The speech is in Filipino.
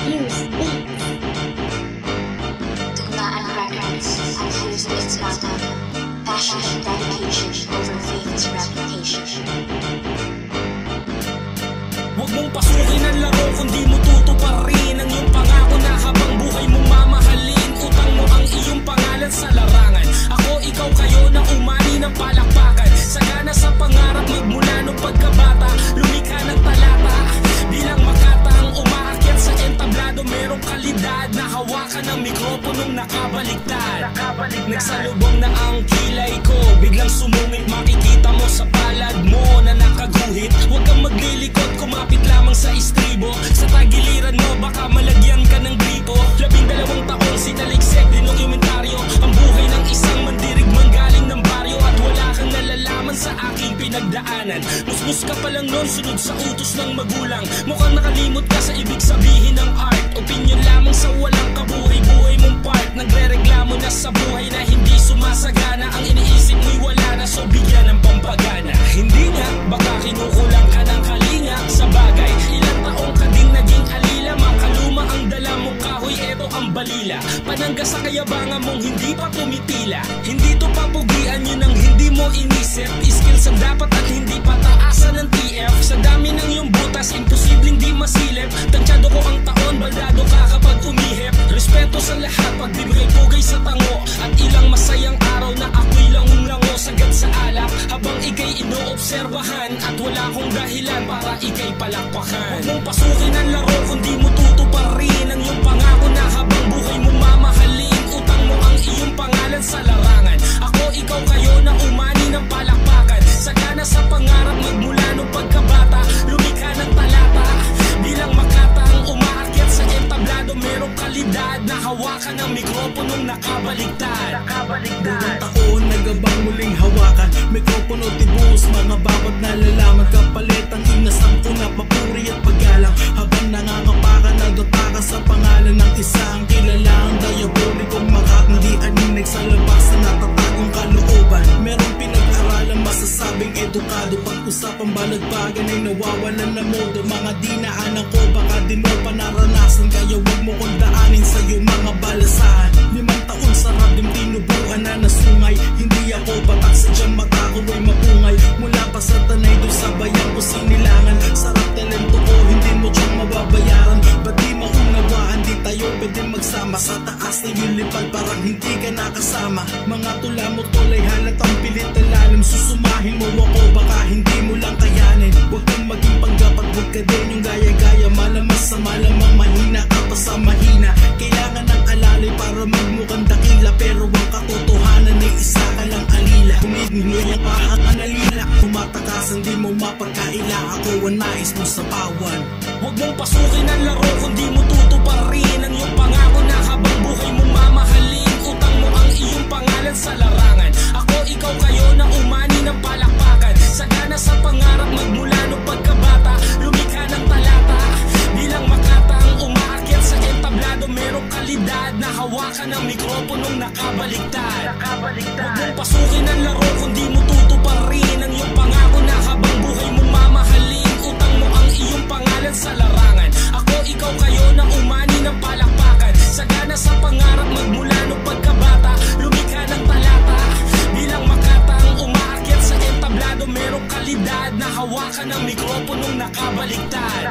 Fuse Beats. Tugmaan Records at Fuse Beats Bangkok. Passion and dedication over faith's reputation. Huwag mong pasukin ang laro kung di mo tutuparin ang iyong pangako na habang buhay mong mamahalin. Utang mo ang iyong pangalan sa larangan. Ako, ikaw, kayo na umani ng palakpakan. Sagana sa pangarap magmula nung pagkabata. Lumikha ng talata bilang makata ang umaakyat sa entablado. Merong kalidad na hawakan ng mikroponong nakabaliktad. Nagsalubong na ang kilay ko, biglang sumungit. Makikita mo sa palad mo na nakaguhit. Huwag kang maglilikot, kumapit lamang sa istribo. Sa tagiliran mo baka malagyan ka ng gripo. 12 taon sinaliksik, dinokumentaryo ang buhay ng isang mandirigmang galing ng baryo. At wala kang nalalaman sa aking pinagdaanan. Musmus ka pa lang nun, sunod sa utos ng magulang. Mukhang nakalimot ka sa ibig sabihin ng art. Opinion lamang sa walang kabuhay-buhay mong part. Nagre-reklamo na sa buhay na hindi sumasagana. Ang iniisip mo'y wala na, so bigyan ng pampagana. Hindi nga, baka kinukulang ka ng kalinga. Sa bagay, ilang taong ka ding naging alila. Makaluma ang dala mong kahoy, eto ang balila. Panangga sa kayabangan mong hindi pa tumitila. Hindi to papugian, yun ang hindi mo inisip. Skills ang dapat at hindi pataasan ng TF. Sa dami ng iyong butas, imposibleng di masilip. Tansyado ko ang taon, baldado ka kapag umihip. Respeto sa lahat, pagbibigay pugay sa tango. At ilang masayang araw na ako'y lango sagad sa alak. Habang ikay inoobserbahan at wala kong dahilan para ikay palakpakan. Huwag mong pasukin ang laro kung di mo tutuparin ang iyong pangako na habang buhay mong mamahalin. Utang mo ang iyong pangalan sa larangan. Ako, ikaw, kayo na umani ng palakpakan. Sagana sa pangarap magmula nung pagkabata. Lumikha ng talata bilang makata ang umaakyat sa entablado. Merong kalidad na hawakan ng mikroponong nakabaliktad. Buong taon nagabang muling hawakan mikropono tibus, mga bawat nalalaman. Kapalit ang inasang na papuri at paggalang. Habang nangangapakan, nagdota ka sa pangalan ng isang kilalang diabolikong makakadianinag sa labas na natatagong kalooban. Merong pinag-aralan masasabing edukado. Pag-usapang balagbagan ay nawawalan na modo. Mga dinaanan ko baka di mo pa naranasan. Kaya wag mo kong daanin sa'yo mga balasahan. 5 taon sarap din tinubuan na nasungay. Hindi ako batak, sadyang mata ko ay mapungay. Mula pa sa tanay doon sa bayan ko sinilangan. Sarap talento ko, hindi mo siyang mababayaran. Ba't di maunawaan, di tayo pwede magsama. Sa taas na yung lipad, parang hindi ka nakasama. Mga tula mo tolay halatang pilit na lalim. Susumahin mo ako, baka hindi mo lang kayanin. Huwag kang maging panggapat, huwag ka din yung gaya-gaya. Malamas sa malamang mahina ka pa sa mahina. Kailangan ng alalay para magmukhang dakila. Pero ang katotohanan ay isa ka lang alila. Kumidnilay ang pakakanalila. Tumatakasan di mo mapagkaila. Ako ang nais mo sa pawan. Huwag mong pasukin ang laro kung di mo tutuparin ang iyong pangako na habang buhay mong mamahalin. Utang mo ang iyong pangalan sa larangan. Ako, ikaw, kayo na umani ng palakpakan. Sagana sa pangarap magmula nung pagkabata. Lumikha ng talata bilang makata ang umaakyat sa entablado. Merong kalidad na hawakan ng mikroponong nakabaliktad. Huwag mong pasukin ang laro kung di mo tutuparin ang iyong pangako na habang buhay mong mamahalin. Utang mo ang iyong pangalan sa larangan. Ako, ikaw, kayo na umani ng palakpakan. Sagana sa pangarap magmula nung pagkabata. Lumikha ng talata bilang makata ang umaakyat sa entablado. Merong kalidad na hawakan ng mikroponong nakabaliktad.